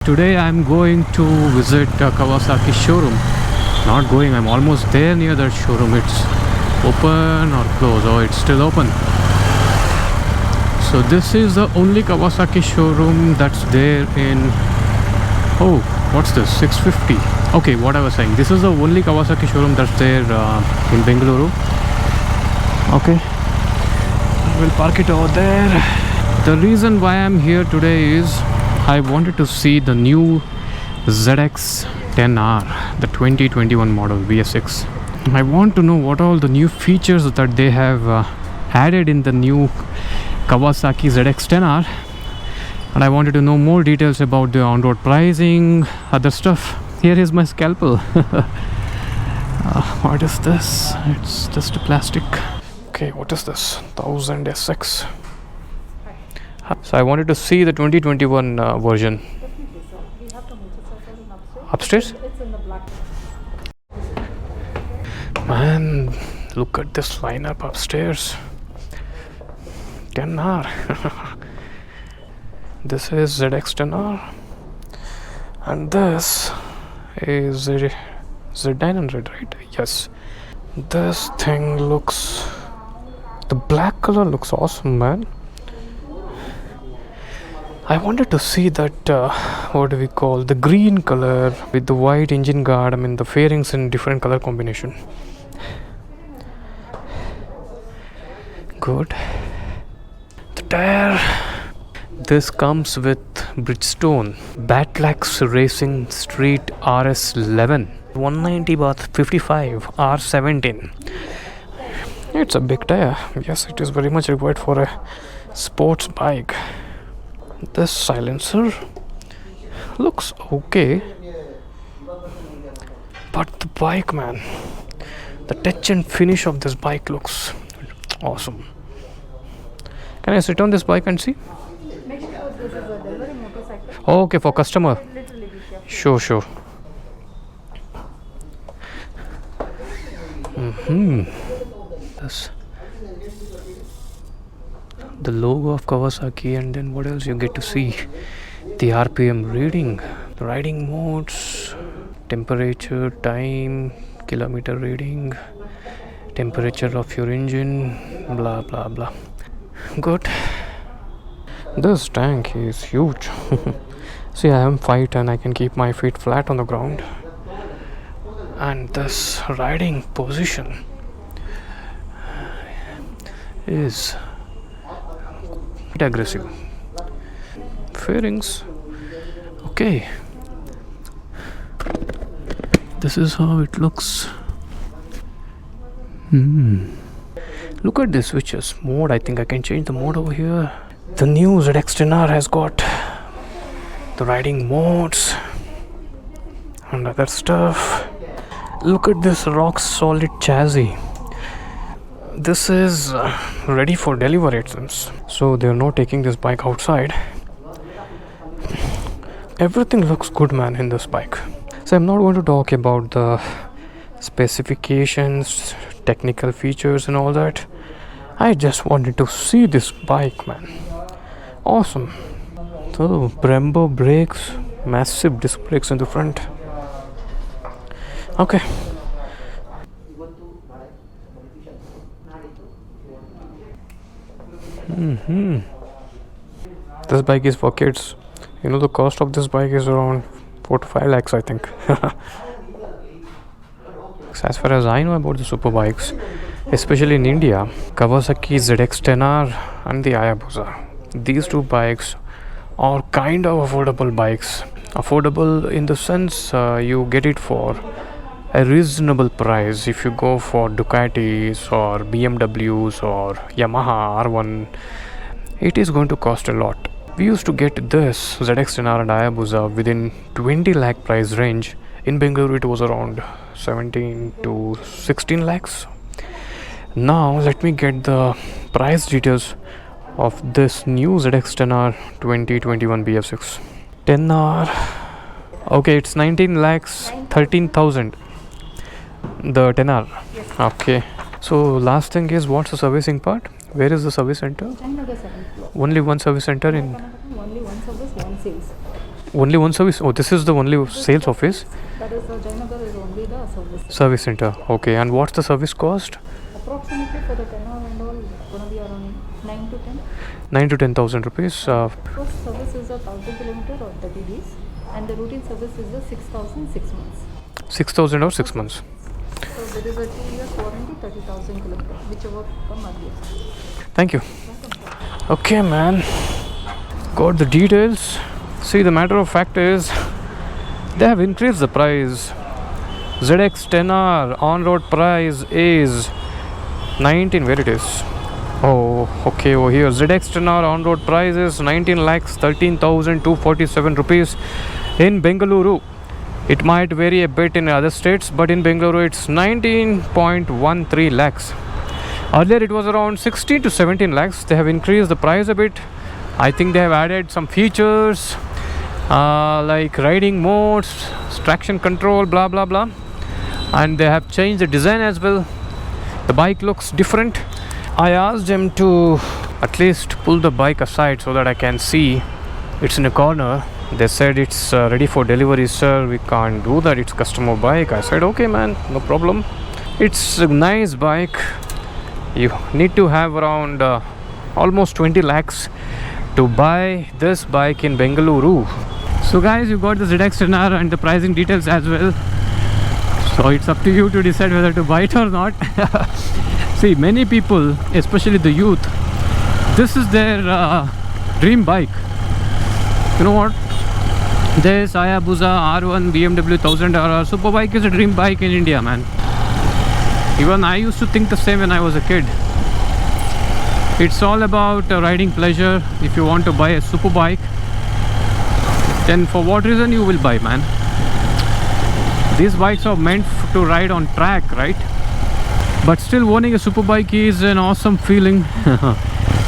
today I'm going to visit Kawasaki showroom. Not going, I'm almost there near that showroom. It's open or closed? Oh, it's still open. So this is the only Kawasaki showroom that's there in... Oh, what's this? 650. Okay, what I was saying. This is the only Kawasaki showroom that's there in Bengaluru. Okay. We'll park it over there. The reason why I'm here today is I wanted to see the new ZX10R, the 2021 model VSX. I want to know what all the new features that they have added in the new Kawasaki ZX10R, and I wanted to know more details about the on-road pricing, other stuff. Here is my scalpel. What is this? It's just a plastic. Okay, what is this? 1000 SX. So I wanted to see the 2021 version. Definitely, sir. We have the motorcycle in Upstairs? It's in the black. Man, look at this lineup upstairs. 10R. This is ZX10R, and this is Z900, right? Yes. This thing looks... The black color looks awesome, man. I wanted to see that, what do we call, the green color with the white engine guard. I mean, the fairings in different color combination. Good. The tire. This comes with Bridgestone Batlax Racing Street RS11 190/55 R17. It's a big tire. Yes, it is very much required for a sports bike. This silencer looks okay, but the bike, man, the touch and finish of this bike looks awesome. Can I sit on this bike and see? Make sure this is a delivery motorcycle. Oh, okay, for customer. Literally be careful. Sure. This. The logo of Kawasaki, and then what else you get to see? The RPM reading, the riding modes, temperature, time, kilometer reading, temperature of your engine, blah blah blah. Good. This tank is huge. See, I am 5'10", I can keep my feet flat on the ground. And this riding position is quite aggressive. Fairings, okay. This is how it looks. Look at the switches. Mode, I think I can change the mode over here. The new ZX10R has got the riding modes and other stuff. Look at this rock solid chassis. This is ready for delivery, it seems. So they're not taking this bike outside. Everything looks good, man, in this bike. So I'm not going to talk about the specifications, technical features and all that. I just wanted to see this bike, man. Awesome. So Brembo brakes, massive disc brakes in the front. Okay. This bike is for kids. You know, the cost of this bike is around 4 to 5 lakhs, I think. As far as I know about the super bikes, especially in India, Kawasaki ZX10R and the Hayabusa, these two bikes are kind of affordable bikes. Affordable in the sense you get it for a reasonable price. If you go for Ducatis or BMWs or Yamaha R1, it is going to cost a lot. We used to get this ZX10R and Hayabusa within 20 lakh price range. In Bengaluru it was around 17 to 16 lakhs. Now let me get the price details of this new ZX10R 2021 BF6. 10R. Okay, it's 19 lakhs 13,000. The 10R. Yes. Okay. So last thing is, what's the servicing part? Where is the service center? Another 7th floor. Only one service center in... Only one service, one sales. Only one service? Oh, this is the only sales office? That is Jayanagar is only the service. Service center. Okay, and what's the service cost? Approximately for the tenor and all, gonna be around 9 to 10. 9 to 10,000 rupees. First service is a 1,000 kilometer or 30 days, and the routine service is a 6,000 6 months. 6,000 or 6 months. So there is a 2 years warranty, 30,000 kilometer, whichever come earlier. Thank you. Okay, man. Got the details. See, the matter of fact is they have increased the price. ZX10R on-road price is 19. Where it is? Oh, okay, over here. ZX10R on-road price is 19 lakhs 13,247 rupees in Bengaluru. It might vary a bit in other states, but in Bengaluru it's 19.13 lakhs. Earlier it was around 16 to 17 lakhs. They have increased the price a bit. I think they have added some features like riding modes, traction control, blah blah blah, and they have changed the design as well. The bike looks different. I asked them to at least pull the bike aside so that I can see. It's in a corner. They said it's ready for delivery, sir. We can't do that. It's customer bike. I said, okay, man, no problem. It's a nice bike. You need to have around almost 20 lakhs to buy this bike in Bengaluru. So guys, you got the ZX10R and the pricing details as well. So it's up to you to decide whether to buy it or not. See, many people, especially the youth, this is their dream bike. You know what? This Hayabusa R1 BMW 1000RR Superbike is a dream bike in India, man. Even I used to think the same when I was a kid. It's all about riding pleasure. If you want to buy a superbike, then for what reason you will buy, man? These bikes are meant to ride on track, right? But still, owning a superbike is an awesome feeling.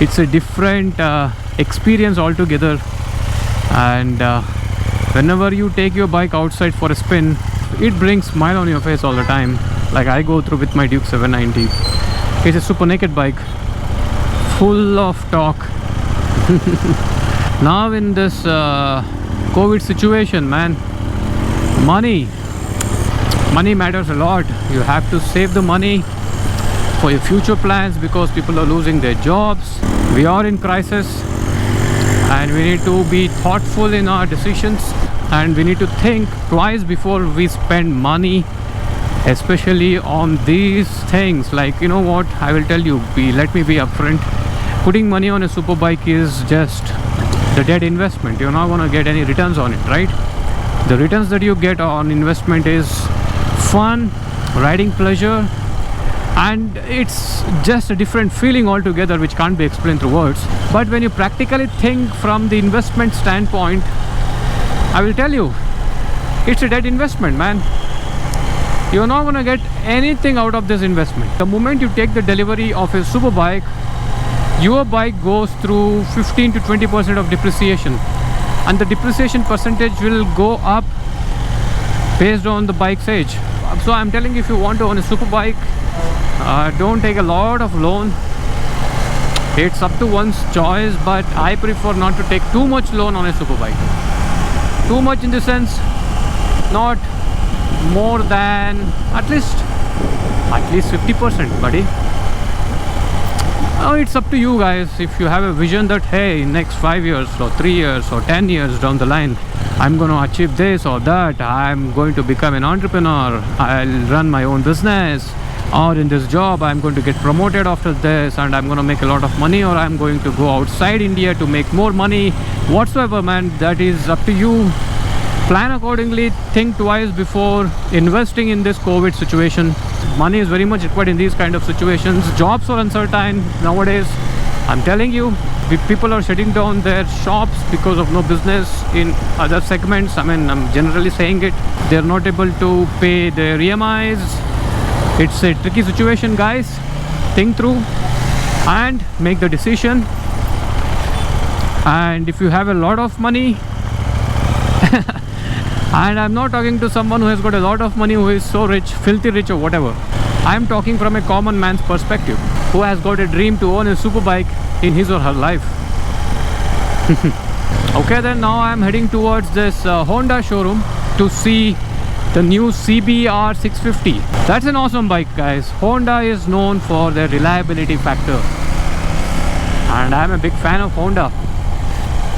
It's a different experience altogether. And whenever you take your bike outside for a spin, it brings a smile on your face all the time. Like I go through with my Duke 790. It's a super naked bike, full of torque. Now in this COVID situation, man, money matters a lot. You have to save the money for your future plans because people are losing their jobs. We are in crisis and we need to be thoughtful in our decisions, and we need to think twice before we spend money, especially on these things. Like, you know what, I will tell you, let me be upfront. Putting money on a super bike is just the dead investment. You're not going to get any returns on it, right? The returns that you get on investment is fun, riding pleasure, and it's just a different feeling altogether which can't be explained through words. But when you practically think from the investment standpoint, I will tell you, it's a dead investment, man. You're not going to get anything out of this investment. The moment you take the delivery of a super bike, your bike goes through 15 to 20% of depreciation, and the depreciation percentage will go up based on the bike's age. So I'm telling you, if you want to own a super bike, don't take a lot of loan. It's up to one's choice, but I prefer not to take too much loan on a super bike. Too much in the sense, not more than at least 50%, buddy. It's up to you guys. If you have a vision that, hey, next 5 years or 3 years or 10 years down the line, I'm going to achieve this or that, I'm going to become an entrepreneur, I'll run my own business, or in this job I'm going to get promoted after this and I'm going to make a lot of money, or I'm going to go outside India to make more money, whatsoever, man, that is up to you. Plan accordingly, think twice before investing in this COVID situation. Money is very much required in these kind of situations. Jobs are uncertain nowadays. I'm telling you, people are shutting down their shops because of no business in other segments. I mean, I'm generally saying it. They're not able to pay their EMIs. It's a tricky situation, guys. Think through and make the decision. And if you have a lot of money, and I'm not talking to someone who has got a lot of money, who is so rich, filthy rich or whatever. I'm talking from a common man's perspective, who has got a dream to own a super bike in his or her life. Okay, then now I'm heading towards this Honda showroom to see the new CBR 650. That's an awesome bike, guys. Honda is known for their reliability factor, and I'm a big fan of Honda.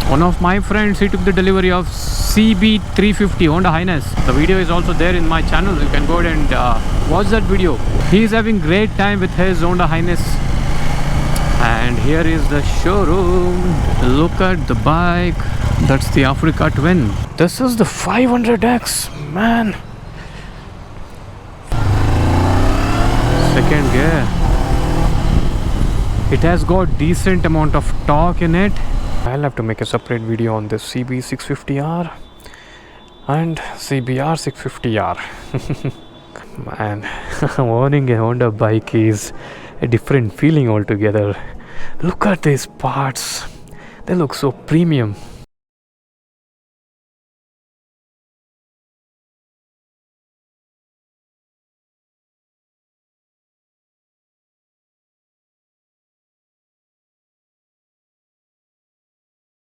One of my friends, he took the delivery of CB350 Honda Highness. The video is also there in my channel. You can go ahead and watch that video. He is having great time with his Honda Highness. And here is the showroom. Look at the bike. That's the Africa Twin. This is the 500X, man. Second gear. It has got decent amount of torque in it. I'll have to make a separate video on this CB650R and CBR 650R. Man, owning a Honda bike is a different feeling altogether. Look at these parts. They look so premium.